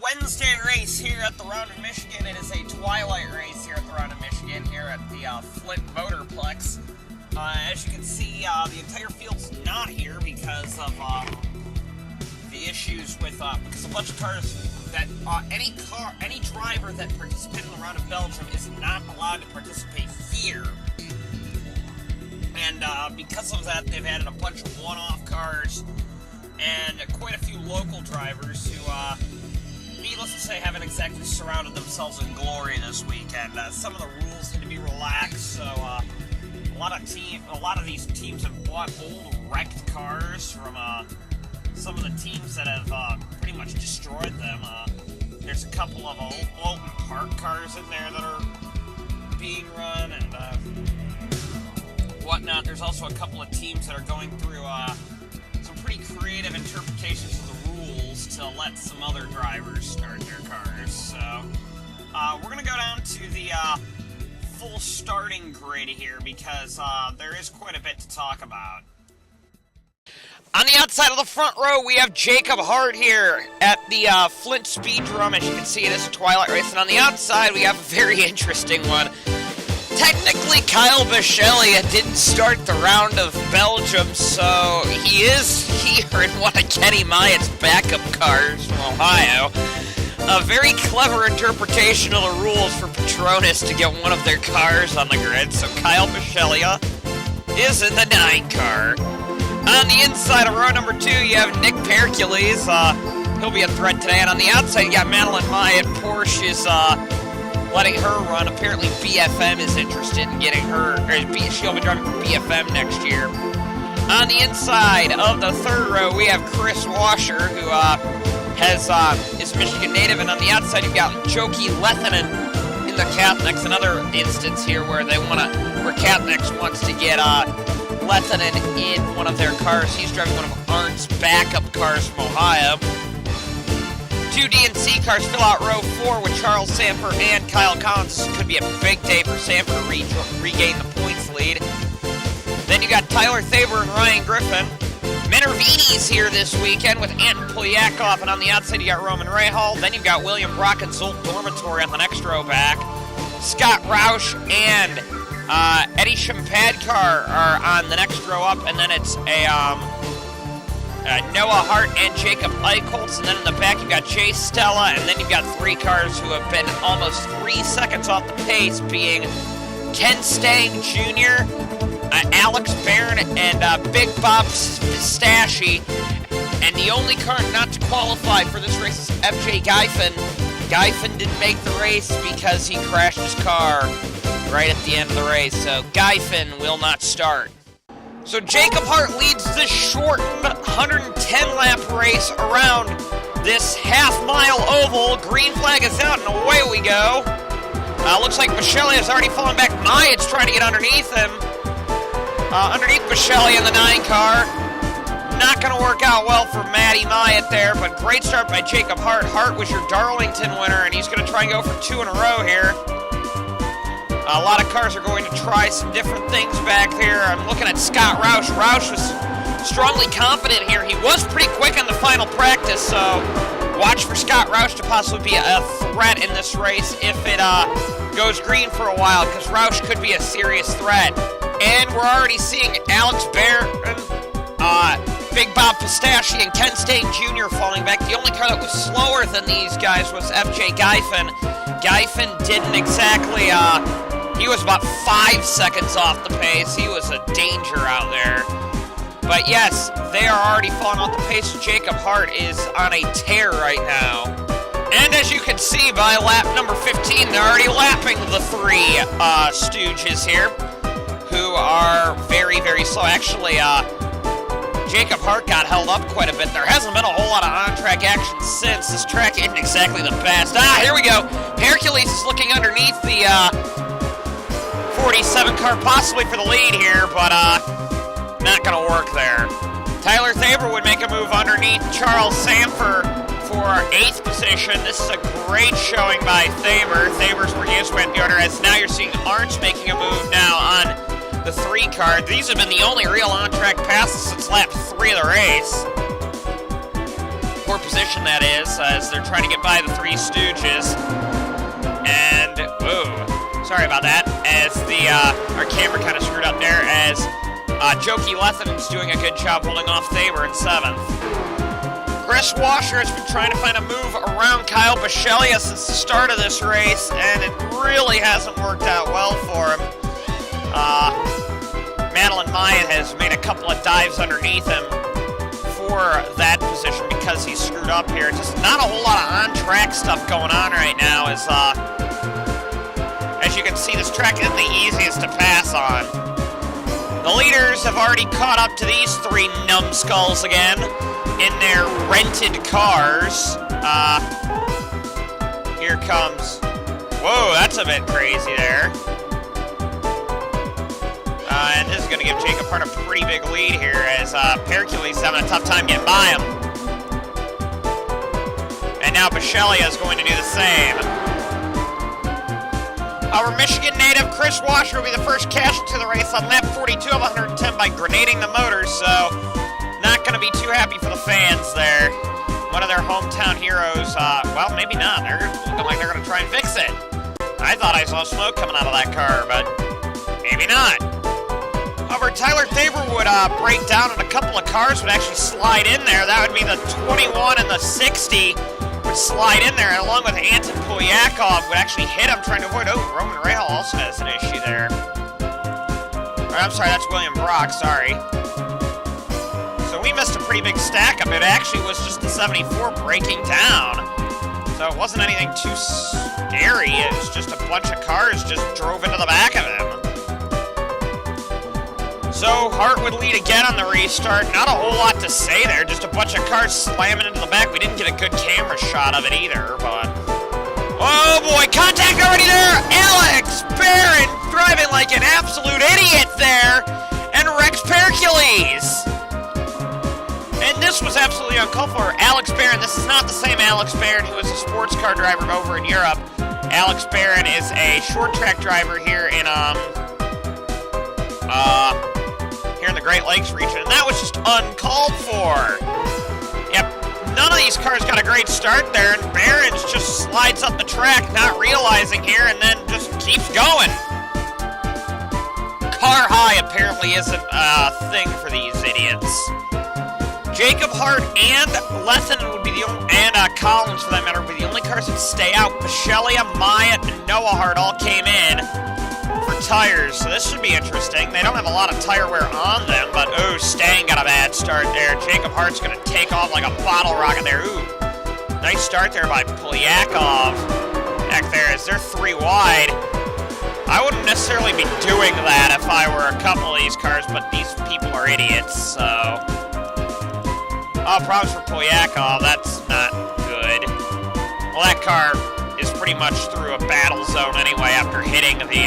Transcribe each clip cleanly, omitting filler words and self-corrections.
Wednesday race here at the Round of Michigan. It is a twilight race here at the Round of Michigan, here at the Flint Motorplex. As you can see, the entire field's not here because of the issues with because a bunch of cars that any driver that participated in the Round of Belgium is not allowed to participate here. And because of that, they've added a bunch of one-off cars and quite a few local drivers who, needless to say, haven't exactly surrounded themselves in glory this weekend. Some of the rules need to be relaxed, so a lot of these teams have bought old wrecked cars from some of the teams that have pretty much destroyed them. There's a couple of old Alton Park cars in there that are being run and whatnot. There's also a couple of teams that are going through some pretty creative interpretations of the rules to let some other drivers start their cars. So we're going to go down to the full starting grid here because there is quite a bit to talk about. On the outside of the front row, we have Jacob Hart here at the Flint Speed Drum. As you can see, it is a twilight race. And on the outside, we have a very interesting one. Technically, Kyle Bichelia didn't start the Round of Belgium, so he is here in one of Kenny Myatt's backup cars from Ohio. A very clever interpretation of the rules for Petronas to get one of their cars on the grid. So Kyle Bichelia is in the 9 car. On the inside of row number 2, you have Nick Percules. He'll be a threat today. And on the outside, you got Madeline Myatt. Porsche is letting her run. Apparently, BFM is interested in getting her. She'll be driving for BFM next year. On the inside of the 3rd row, we have Chris Washer, who is a Michigan native. And on the outside, you've got Joki Lethinen in the Cathnex. Another instance here where Cathnex wants to get Lethinen in one of their cars. He's driving one of Arndt's backup cars from Ohio. 2 DNC cars fill out row 4 with Charles Samper and Kyle Collins. This could be a big day for Samper to regain the points lead. Then you got Tyler Thaber and Ryan Griffin. Minervini's here this weekend with Anton Polyakov, and on the outside you got Roman Rahal. Then you've got William Brock and Zolt Dormitory on the next row back. Scott Roush and Eddie Shimpadkar are on the next row up, and then it's Noah Hart and Jacob Eichholz, and then in the back you've got Jay Stella, and then you've got 3 cars who have been almost 3 seconds off the pace, being Ken Stang Jr., Alex Barron, and Big Bob Pistachio, and the only car not to qualify for this race is FJ Geifen. Geifen didn't make the race because he crashed his car right at the end of the race, so Geifen will not start. So Jacob Hart leads this shortened 110-lap race around this half-mile oval. Green flag is out, and away we go. Looks like Bichelia has already fallen back. Myatt's trying to get underneath him. Underneath Bichelia in the 9 car. Not going to work out well for Matty Myatt there, but great start by Jacob Hart. Hart was your Darlington winner, and he's going to try and go for 2 in a row here. A lot of cars are going to try some different things back here. I'm looking at Scott Roush. Roush was strongly confident here. He was pretty quick on the final practice, so watch for Scott Roush to possibly be a threat in this race if it goes green for a while, because Roush could be a serious threat. And we're already seeing Alex Barron, Big Bob Pistachio, and Ken Stang Jr. falling back. The only car that was slower than these guys was FJ Geifen. Geifen didn't exactly, he was about 5 seconds off the pace. He was a danger out there. But yes, they are already falling off the pace. Jacob Hart is on a tear right now. And as you can see by lap number 15, they're already lapping the 3 stooges here, who are very, very slow. Actually, Jacob Hart got held up quite a bit. There hasn't been a whole lot of on-track action since. This track isn't exactly the best. Here we go. Hercules is looking underneath the 47 car, possibly for the lead here, but not going to work there. Tyler Thaber would make a move underneath Charles Samper for 8th position. This is a great showing by Thaber. Thaber's working his way up the order, as now you're seeing Arndt's making a move now on the 3 car. These have been the only real on-track passes since lap 3 of the race. 74 position, that is, as they're trying to get by the Three Stooges. And, whoa, sorry about that, as our camera kind of screwed up there, as Jokey Lethen's doing a good job holding off Thaber in 7th. Chris Washer has been trying to find a move around Kyle Bisceglia since the start of this race, and it really hasn't worked out well for him. Madeline Myatt has made a couple of dives underneath him for that position because he's screwed up here. Just not a whole lot of on-track stuff going on right now. As you can see, this track isn't the easiest to pass on. The leaders have already caught up to these 3 numbskulls again in their rented cars. Here comes... Whoa, that's a bit crazy there. And this is going to give Jacob Hart a pretty big lead here as Pericles is having a tough time getting by him. And now Bisceglia is going to do the same. Our Michigan native Chris Washer will be the first casualty of the race on lap 42 of 110 by grenading the motors, so not going to be too happy for the fans there. One of their hometown heroes, well, maybe not. They're looking like they're going to try and fix it. I thought I saw smoke coming out of that car, but maybe not. However, Tyler Thaber would break down and a couple of cars would actually slide in there. That would be the 21 and the 60 would slide in there, and along with Anton Polyakov would actually hit him trying to avoid... Oh, Roman Rahal also has an issue there. Or, I'm sorry, that's William Brock, sorry. So we missed a pretty big stack up. It actually was just the 74 breaking down. So it wasn't anything too scary. It was just a bunch of cars just drove into the back of him. So Hart would lead again on the restart. Not a whole lot to say there. Just a bunch of cars slamming into the back. We didn't get a good camera shot of it either, but... Oh boy, contact already there! Alex Barron driving like an absolute idiot there! And Rex Pericles! And this was absolutely uncalled for. Alex Barron, this is not the same Alex Barron who was a sports car driver over in Europe. Alex Barron is a short track driver here in, here in the Great Lakes region, and that was just uncalled for. Yep, none of these cars got a great start there, and Barron's just slides up the track, not realizing here, and then just keeps going. Car high apparently isn't a thing for these idiots. Jacob Hart and Lethen would be the only, and Collins for that matter, would be the only cars that stay out. Bisceglia, Myatt, and Noah Hart all came in for tires, so this should be interesting. They don't have a lot of tire wear on them, but oh, Stang got a bad start there. Jacob Hart's going to take off like a bottle rocket there. Ooh, nice start there by Polyakov. Back there as they're 3 wide. I wouldn't necessarily be doing that if I were a couple of these cars, but these people are idiots, so... Oh, problems for Polyakov, that's not good. Well, that car is pretty much through a battle zone anyway after hitting the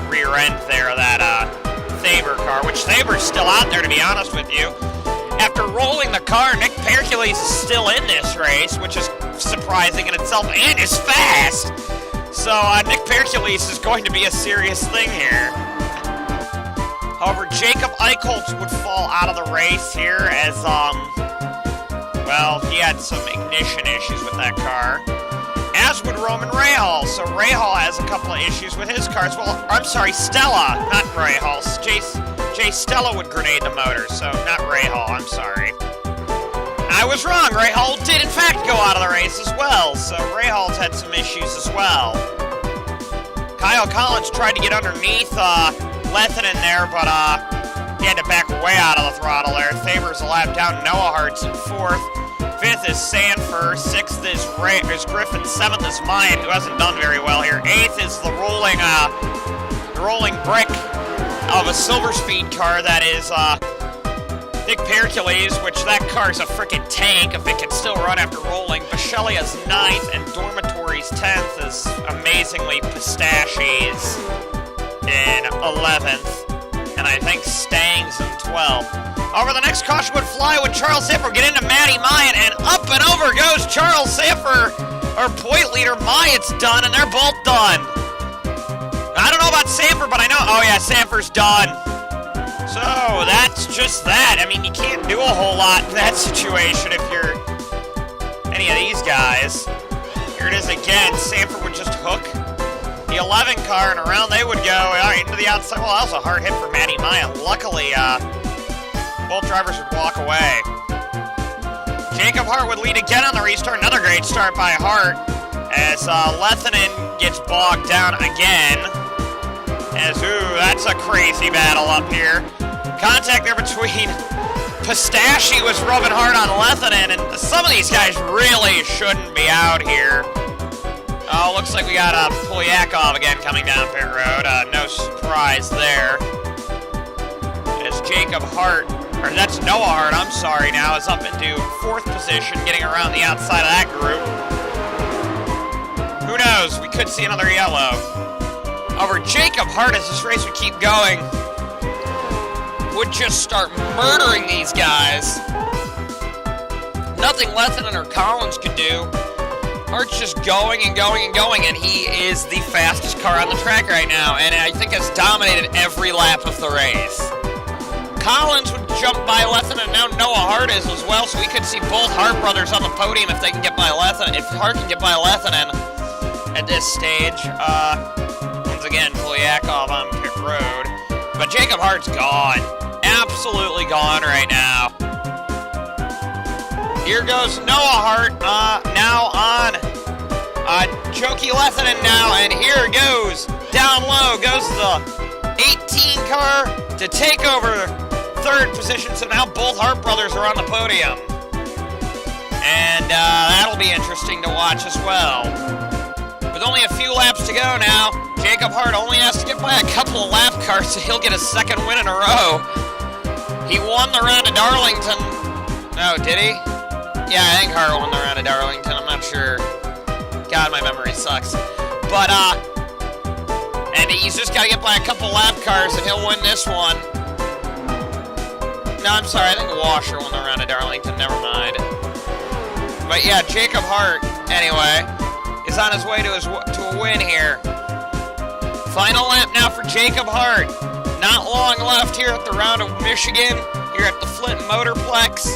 rear end there of that Thaber car, which Thaber's still out there, to be honest with you. After rolling the car, Nick Pericles is still in this race, which is surprising in itself and is fast. So Nick Pericles is going to be a serious thing here. However, Jacob Eichholz would fall out of the race here as, well, he had some ignition issues with that car. As would Roman Rahal. So Rahal has a couple of issues with his cars. Well, I'm sorry, Stella, not Rahal. Jay Stella would grenade the motor, so not Rahal, I'm sorry. I was wrong, Rahal did in fact go out of the race as well, so Rahal's had some issues as well. Kyle Collins tried to get underneath, Lethen in there, but he had to back way out of the throttle there. Thaber's a lap down. Noah Hart's in 4th. 5th is Sanford. 6th is Griffin. 7th is Myatt, who hasn't done very well here. 8th is the rolling brick of a Silver Speed car that is Nick Pericles, which that car's a frickin' tank if it can still run after rolling. Bisceglia's 9th and Dormitory's 10th is amazingly Pistaches in 11th, and I think Stang's in 12th. Over the next caution would fly when Charles Sanford get into Matty Myatt, and up and over goes Charles Sanford. Our point leader Myatt's done, and they're both done. I don't know about Sanford, but I know, oh yeah, Sanford's done. So, that's just that. I mean, you can't do a whole lot in that situation if you're any of these guys. Here it is again. Sanford would just hook the 11 car, and around they would go into the outside. Well, that was a hard hit for Matty Maya. Luckily, both drivers would walk away. Jacob Hart would lead again on the restart. Another great start by Hart as Lethinen gets bogged down again. As, that's a crazy battle up here. Contact there between Pistachio was rubbing hard on Lethinen, and some of these guys really shouldn't be out here. Oh, looks like we got Polyakov again coming down pit road. No surprise there. As Jacob Hart, or that's Noah Hart, I'm sorry, now is up into 4th position, getting around the outside of that group. Who knows? We could see another yellow. Over Jacob Hart, as this race would keep going, would just start murdering these guys. Nothing Lethinen or Collins could do. Hart's just going and going and going, and he is the fastest car on the track right now, and I think has dominated every lap of the race. Collins would jump by Lethinen, and now Noah Hart is as well, so we could see both Hart brothers on the podium if they can get by Lethinen, if Hart can get by Lethinen at this stage. Once again, Polyakov on pit road, but Jacob Hart's gone. Absolutely gone right now. Here goes Noah Hart, now on Joki Lethinen now, and here goes, down low goes the 18 car to take over 3rd position, so now both Hart brothers are on the podium. And that'll be interesting to watch as well. With only a few laps to go now, Jacob Hart only has to get by a couple of lap cars, so he'll get a 2nd win in a row. He won the round of Darlington. No, did he? Yeah, I think Hart won the round of Darlington. I'm not sure. God, my memory sucks. But, and he's just got to get by a couple lap cars, and he'll win this one. No, I'm sorry. I think Washer won the round of Darlington. Never mind. But, yeah, Jacob Hart, anyway, is on his way to a win here. Final lap now for Jacob Hart. Not long left here at the round of Michigan, here at the Flint Motorplex.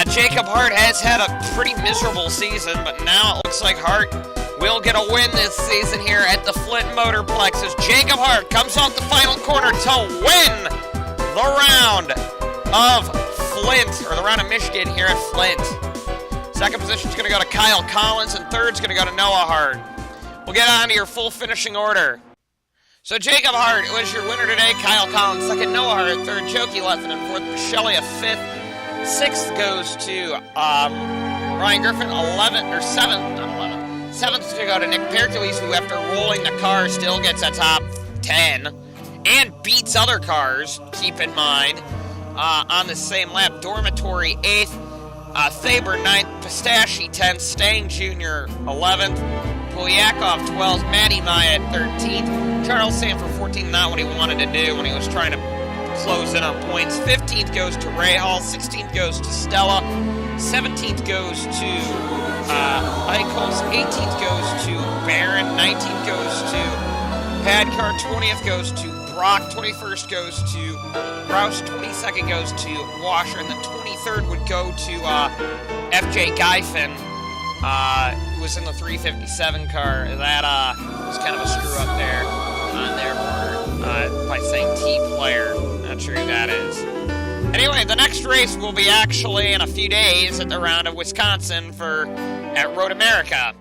Jacob Hart has had a pretty miserable season, but now it looks like Hart will get a win this season here at the Flint Motorplex as Jacob Hart comes off the final corner to win the round of Flint, or the round of Michigan here at Flint. 2nd position is going to go to Kyle Collins, and 3rd is going to go to Noah Hart. We'll get on to your full finishing order. So Jacob Hart was your winner today. Kyle Collins 2nd, Noah Hart 3rd, Joki Lethinen 4th, Shelley 5th. 6th goes to Ryan Griffin, 7th to go to Nick Pericles, who after rolling the car still gets a top 10 and beats other cars, keep in mind, on the same lap. Dormitory 8th, Thaber 9th, Pistachio 10th, Stang Jr. 11th, Polyakov 12th, Matty Maya 13th, Charles Sanford 14th, not what he wanted to do when he was trying to close in on points. 15th goes to Ray Hall, 16th goes to Stella, 17th goes to Eichholz, 18th goes to Barron, 19th goes to Padcar, 20th goes to Brock, 21st goes to Rouse, 22nd goes to Washer, and the 23rd would go to FJ Geifin, who was in the 357 car. That was kind of a screw up there on their part by saying T player. Not sure who that is. Anyway, the next race will be actually in a few days at the round of Wisconsin at Road America.